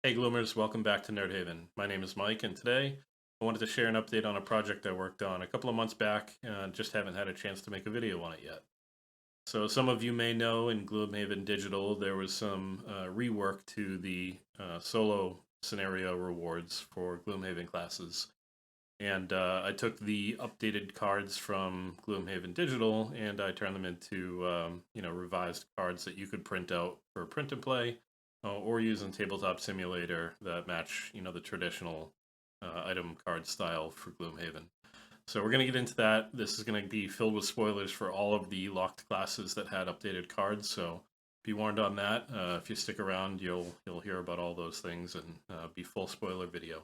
Hey Gloomers, welcome back to Nerdhaven. My name is Mike, and today I wanted to share an update on a project I worked on a couple of months back, and just haven't had a chance to make a video on it yet. So some of you may know in Gloomhaven Digital there was some rework to the solo scenario rewards for Gloomhaven classes. And I took the updated cards from Gloomhaven Digital and I turned them into revised cards that you could print out for print and play, or use in Tabletop Simulator that match the traditional item card style for Gloomhaven. So we're going to get into that. This is going to be filled with spoilers for all of the locked classes that had updated cards. So be warned on that. If you stick around, you'll hear about all those things and be full spoiler video.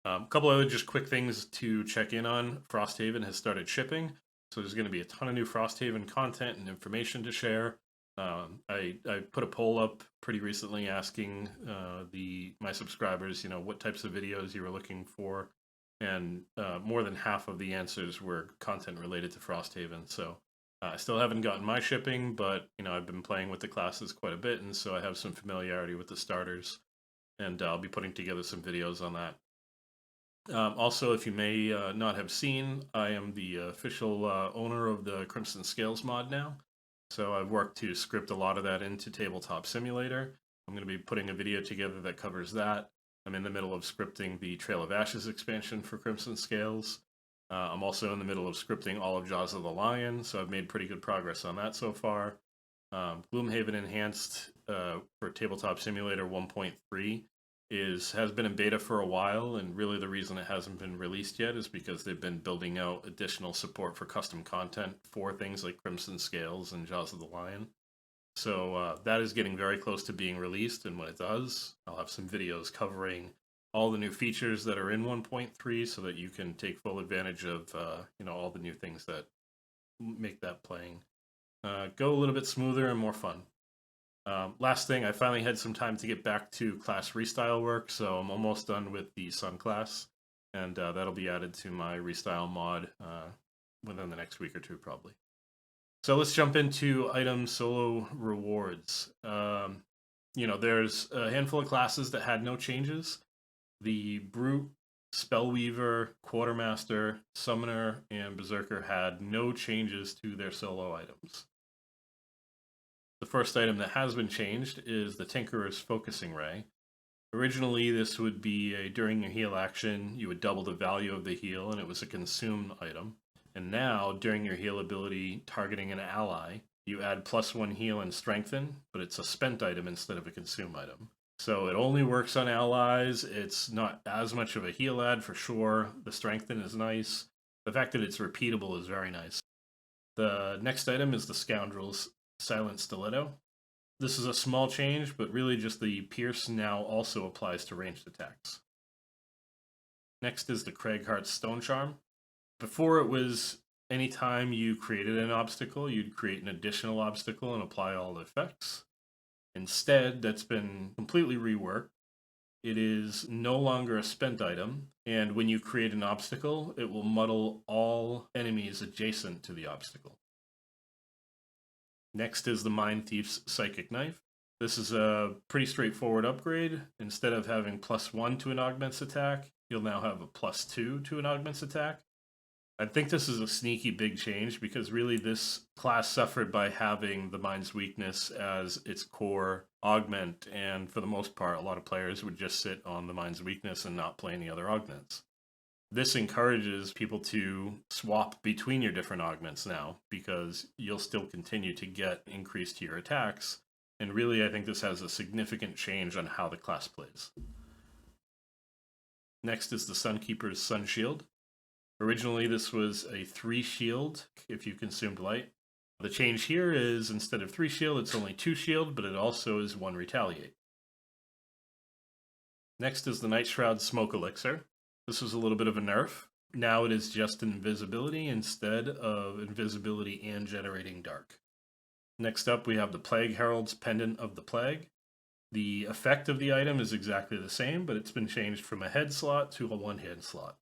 A couple other just quick things to check in on. Frosthaven has started shipping, so there's going to be a ton of new Frosthaven content and information to share. I put a poll up pretty recently asking my subscribers, what types of videos you were looking for, and more than half of the answers were content related to Frosthaven. So I still haven't gotten my shipping, but I've been playing with the classes quite a bit, and so I have some familiarity with the starters, and I'll be putting together some videos on that. Also, if you may not have seen, I am the official owner of the Crimson Scales mod now. So I've worked to script a lot of that into Tabletop Simulator. I'm going to be putting a video together that covers that. I'm in the middle of scripting the Trail of Ashes expansion for Crimson Scales. I'm also in the middle of scripting all of Jaws of the Lion, so I've made pretty good progress on that so far. Gloomhaven Enhanced for Tabletop Simulator 1.3 has been in beta for a while, and really the reason it hasn't been released yet is because they've been building out additional support for custom content for things like Crimson Scales and Jaws of the Lion. So that is getting very close to being released, and when it does, I'll have some videos covering all the new features that are in 1.3 so that you can take full advantage of all the new things that make that playing go a little bit smoother and more fun. Last thing, I finally had some time to get back to class restyle work, so I'm almost done with the Sun class, and that'll be added to my restyle mod within the next week or two, probably. So let's jump into item solo rewards. There's a handful of classes that had no changes. The Brute, Spellweaver, Quartermaster, Summoner, and Berserker had no changes to their solo items. The first item that has been changed is the Tinkerer's Focusing Ray. Originally, this would be during your heal action, you would double the value of the heal, and it was a consume item. And now, during your heal ability targeting an ally, you add +1 heal and strengthen, but it's a spent item instead of a consume item. So it only works on allies. It's not as much of a heal add for sure. The strengthen is nice. The fact that it's repeatable is very nice. The next item is the Scoundrel's Silent Stiletto. This is a small change, but really just the Pierce now also applies to ranged attacks. Next is the Cragheart Stone Charm. Before, it was anytime you created an obstacle, you'd create an additional obstacle and apply all the effects. Instead, that's been completely reworked. It is no longer a spent item, and when you create an obstacle, it will muddle all enemies adjacent to the obstacle. Next is the Mindthief's Psychic Knife. This is a pretty straightforward upgrade. Instead of having +1 to an augment's attack, you'll now have a +2 to an augment's attack. I think this is a sneaky big change because really this class suffered by having the Mind's Weakness as its core augment, and for the most part, a lot of players would just sit on the Mind's Weakness and not play any other augments. This encourages people to swap between your different augments now, because you'll still continue to get increase to your attacks, and really I think this has a significant change on how the class plays. Next is the Sunkeeper's Sun Shield. Originally this was a 3 shield if you consumed light. The change here is instead of 3 shield, it's only 2 shield, but it also is 1 retaliate. Next is the Night Shroud Smoke Elixir. This is a little bit of a nerf. Now it is just invisibility instead of invisibility and generating dark. Next up, we have the Plague Herald's Pendant of the Plague. The effect of the item is exactly the same, but it's been changed from a head slot to a one-hand slot.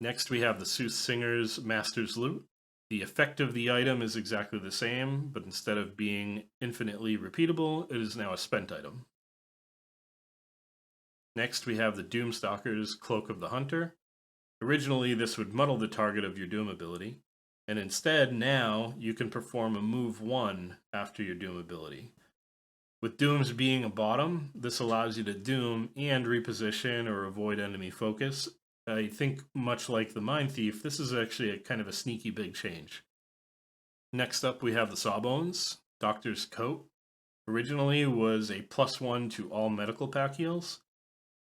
Next, we have the Soothsinger's Master's Loot. The effect of the item is exactly the same, but instead of being infinitely repeatable, it is now a spent item. Next, we have the Doomstalker's Cloak of the Hunter. Originally, this would muddle the target of your Doom ability, and instead, now, you can perform a move 1 after your Doom ability. With Dooms being a bottom, this allows you to Doom and reposition or avoid enemy focus. I think, much like the Mindthief, this is actually a kind of a sneaky big change. Next up, we have the Sawbones, Doctor's Coat. Originally was a +1 to all medical pack heals.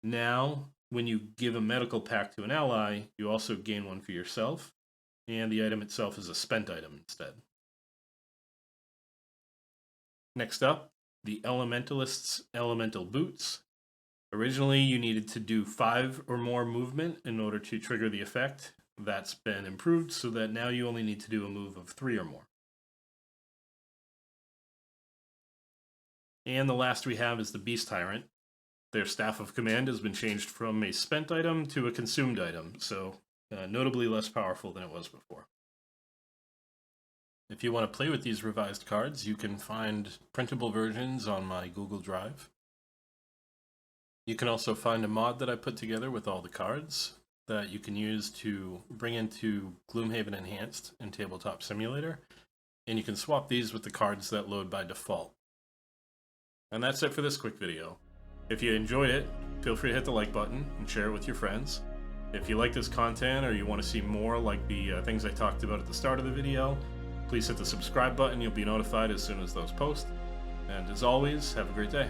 Now, when you give a medical pack to an ally, you also gain one for yourself, and the item itself is a spent item instead. Next up, the Elementalist's Elemental Boots. Originally, you needed to do 5 or more movement in order to trigger the effect. That's been improved so that now you only need to do a move of 3 or more. And the last we have is the Beast Tyrant. Their Staff of Command has been changed from a spent item to a consumed item, so notably less powerful than it was before. If you want to play with these revised cards, you can find printable versions on my Google Drive. You can also find a mod that I put together with all the cards that you can use to bring into Gloomhaven Enhanced and Tabletop Simulator, and you can swap these with the cards that load by default. And that's it for this quick video. If you enjoyed it, feel free to hit the like button and share it with your friends. If you like this content or you want to see more like the things I talked about at the start of the video, please hit the subscribe button. You'll be notified as soon as those post. And as always, have a great day.